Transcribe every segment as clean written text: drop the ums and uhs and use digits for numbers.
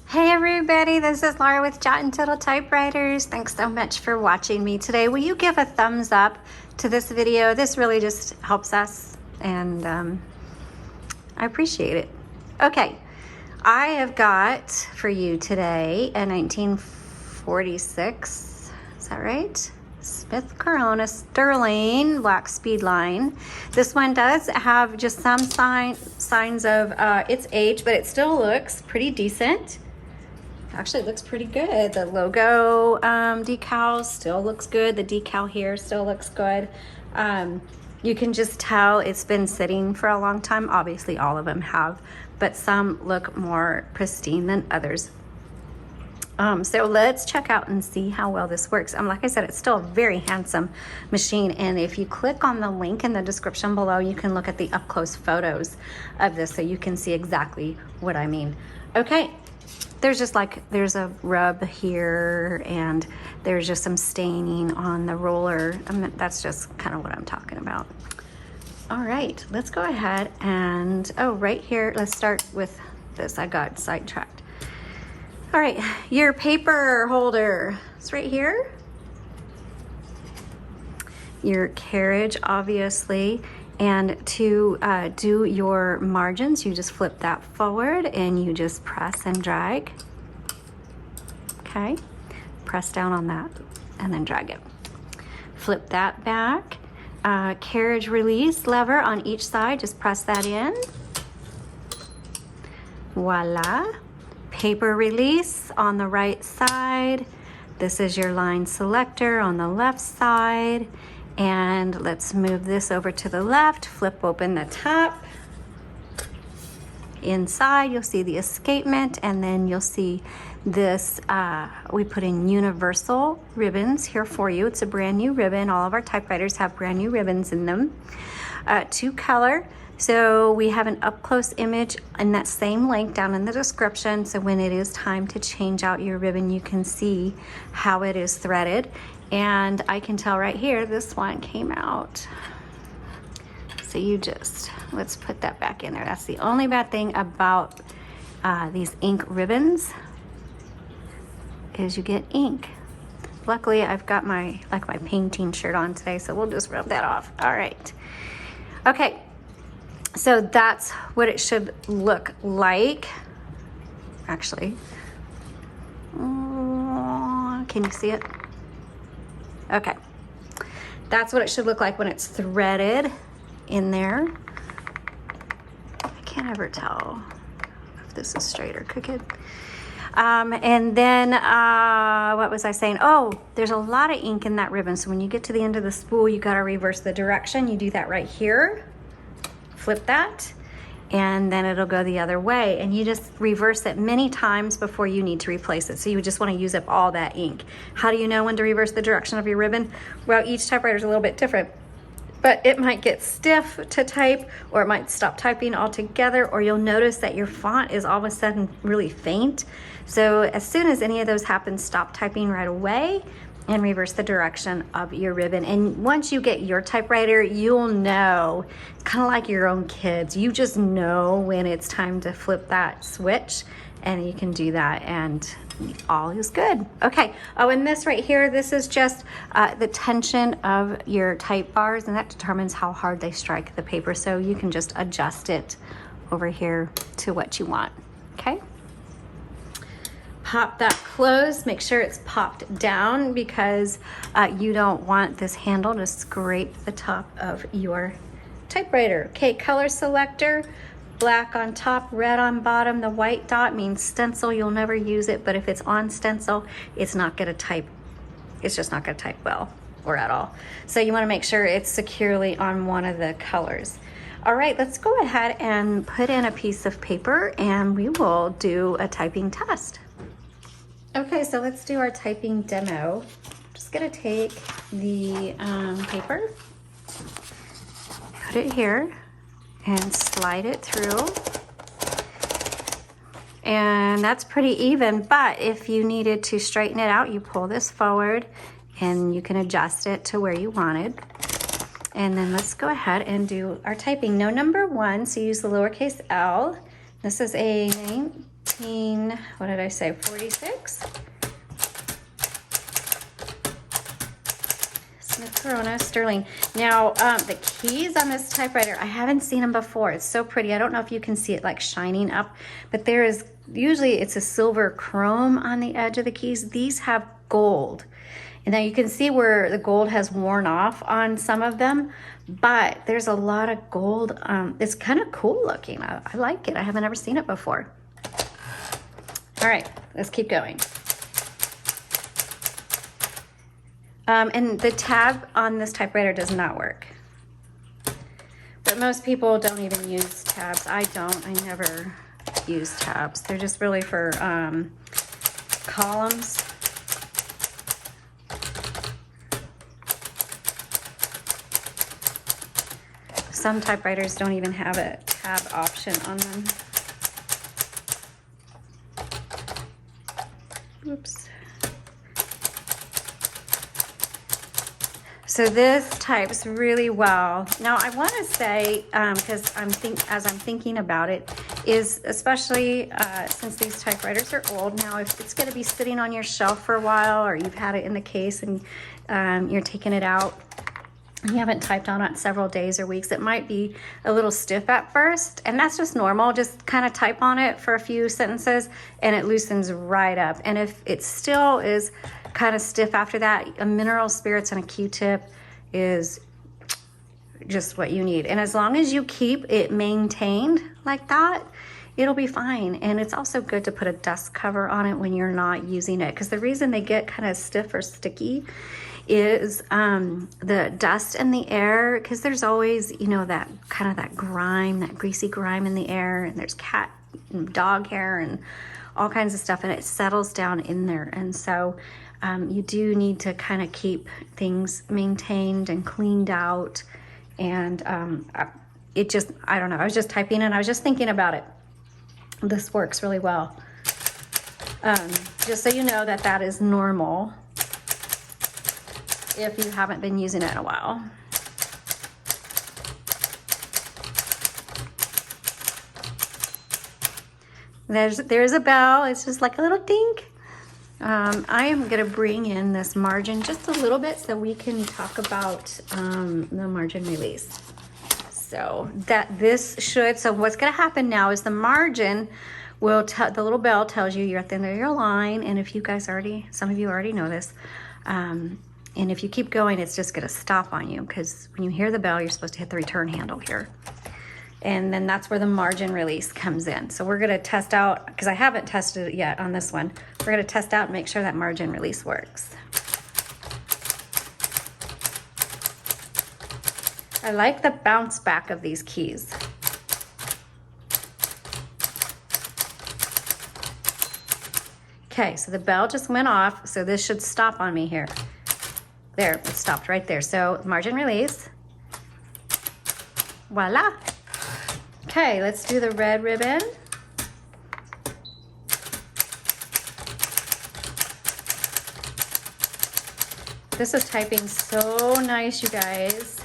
Hey everybody, this is Laura with Untitled Typewriters. Thanks so much for watching me today. Will you give a thumbs up to this video? This really just helps us and I appreciate it. Okay, I have got for you today a 1946, is that right? Smith Corona Sterling black Speedline. This one does have just some signs of its age, but it still looks pretty decent. Actually, it looks pretty good. The logo decal still looks good. The decal here still looks good. You can just tell it's been sitting for a long time. Obviously, all of them have, but some look more pristine than others. So let's check out and see how well this works. Like I said, it's still a very handsome machine. And if you click on the link in the description below, you can look at the up-close photos of this so you can see exactly what I mean. Okay. There's a rub here and there's just some staining on the roller. That's just kind of what I'm talking about. All right, let's go ahead and, right here, let's start with this. I got sidetracked. All right, your paper holder, it's right here. Your carriage, obviously. And to do your margins, you just flip that forward and you just press and drag. Okay, press down on that and then drag it. Flip that back. Carriage release lever on each side, just press that in. Voila. Paper release on the right side. This is your line selector on the left side. And let's move this over to the left, flip open the top. Inside, you'll see the escapement, and then you'll see this, we put in universal ribbons here for you. It's a brand new ribbon. All of our typewriters have brand new ribbons in them. 2 color. So we have an up-close image in that same link down in the description. So when it is time to change out your ribbon, you can see how it is threaded. And I can tell right here, this one came out. So let's put that back in there. That's the only bad thing about these ink ribbons is you get ink. Luckily, I've got my painting shirt on today, so we'll just rub that off. All right. Okay, so that's what it should look like. Actually, can you see it? Okay, that's what it should look like when it's threaded in there. I can't ever tell if this is straight or crooked. And then, what was I saying? Oh, there's a lot of ink in that ribbon. So when you get to the end of the spool, you gotta reverse the direction. You do that right here, flip that, and then it'll go the other way. And you just reverse it many times before you need to replace it. So you just want to use up all that ink. How do you know when to reverse the direction of your ribbon? Well, each typewriter is a little bit different, but it might get stiff to type, or it might stop typing altogether, or you'll notice that your font is all of a sudden really faint. So as soon as any of those happen, stop typing right away and reverse the direction of your ribbon. And once you get your typewriter, you'll know, it's kind of like your own kids. You just know when it's time to flip that switch, and you can do that and all is good. Okay, and this right here, this is just the tension of your type bars, and that determines how hard they strike the paper. So you can just adjust it over here to what you want, okay? Pop that closed, make sure it's popped down because you don't want this handle to scrape the top of your typewriter. Okay, color selector, black on top, red on bottom. The white dot means stencil. You'll never use it, but if it's on stencil, it's not gonna type. It's just not gonna type well or at all. So you wanna make sure it's securely on one of the colors. All right, let's go ahead and put in a piece of paper and we will do a typing test. Okay, so let's do our typing demo. Just gonna take the paper, put it here, and slide it through. And that's pretty even, but if you needed to straighten it out, you pull this forward and you can adjust it to where you wanted. And then let's go ahead and do our typing. No number 1, so use the lowercase l. This is a what did I say, 46. Smith Corona Sterling. Now, the keys on this typewriter, I haven't seen them before. It's so pretty. I don't know if you can see it like shining up, but there is, usually it's a silver chrome on the edge of the keys. These have gold. And now you can see where the gold has worn off on some of them, but there's a lot of gold. It's kind of cool looking. I like it. I haven't ever seen it before. All right, let's keep going. And the tab on this typewriter does not work. But most people don't even use tabs. I don't. I never use tabs. They're just really for columns. Some typewriters don't even have a tab option on them. Oops. So this types really well. Now I want to say, because as I'm thinking about it, is especially since these typewriters are old now, if it's going to be sitting on your shelf for a while, or you've had it in the case and you're taking it out, and you haven't typed on it several days or weeks, it might be a little stiff at first, and that's just normal. Just kind of type on it for a few sentences and it loosens right up. And if it still is kind of stiff after that, a mineral spirits and a Q-tip is just what you need. And as long as you keep it maintained like that, it'll be fine. And it's also good to put a dust cover on it when you're not using it, because the reason they get kind of stiff or sticky is the dust and the air, because there's always, you know, that kind of that grime, that greasy grime in the air, and there's cat and dog hair and all kinds of stuff, and it settles down in there. And so you do need to kind of keep things maintained and cleaned out. And it just, I don't know, I was just typing and I was just thinking about it. This works really well. Just so you know that that is normal if you haven't been using it in a while. There's a bell. It's just like a little dink. I am going to bring in this margin just a little bit so we can talk about the margin release. So what's going to happen now is the margin will the little bell tells you you're at the end of your line. And if you guys some of you already know this, and if you keep going, it's just going to stop on you, because when you hear the bell, you're supposed to hit the return handle here. And then that's where the margin release comes in. So we're going to test out, because I haven't tested it yet on this one. We're going to test out and make sure that margin release works. I like the bounce back of these keys. Okay, so the bell just went off, so this should stop on me here. There, it stopped right there. So margin release. Voila. Okay, let's do the red ribbon. This is typing so nice, you guys.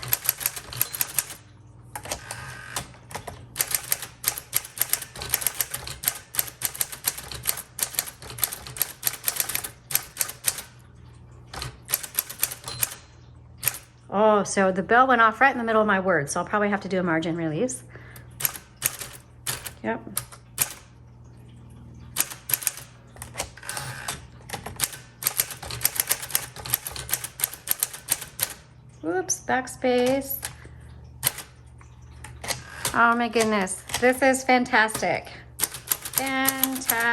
Oh, so the bell went off right in the middle of my word, so I'll probably have to do a margin release. Yep. Whoops, backspace. Oh my goodness, this is fantastic. Fantastic.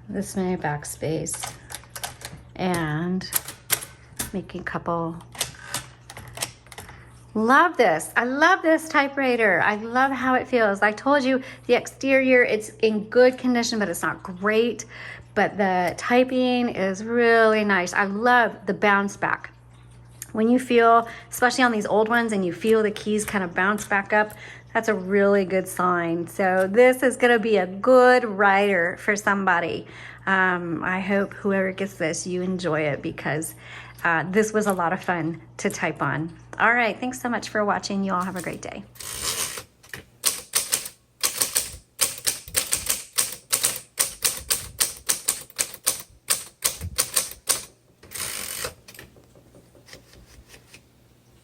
This may backspace. And making a couple. Love this. I love this typewriter. I love how it feels. I told you the exterior, it's in good condition, but it's not great. But the typing is really nice. I love the bounce back. When you feel, especially on these old ones, and you feel the keys kind of bounce back up, that's a really good sign. So this is going to be a good writer for somebody. I hope whoever gets this, you enjoy it, because this was a lot of fun to type on. All right, thanks so much for watching. You all have a great day.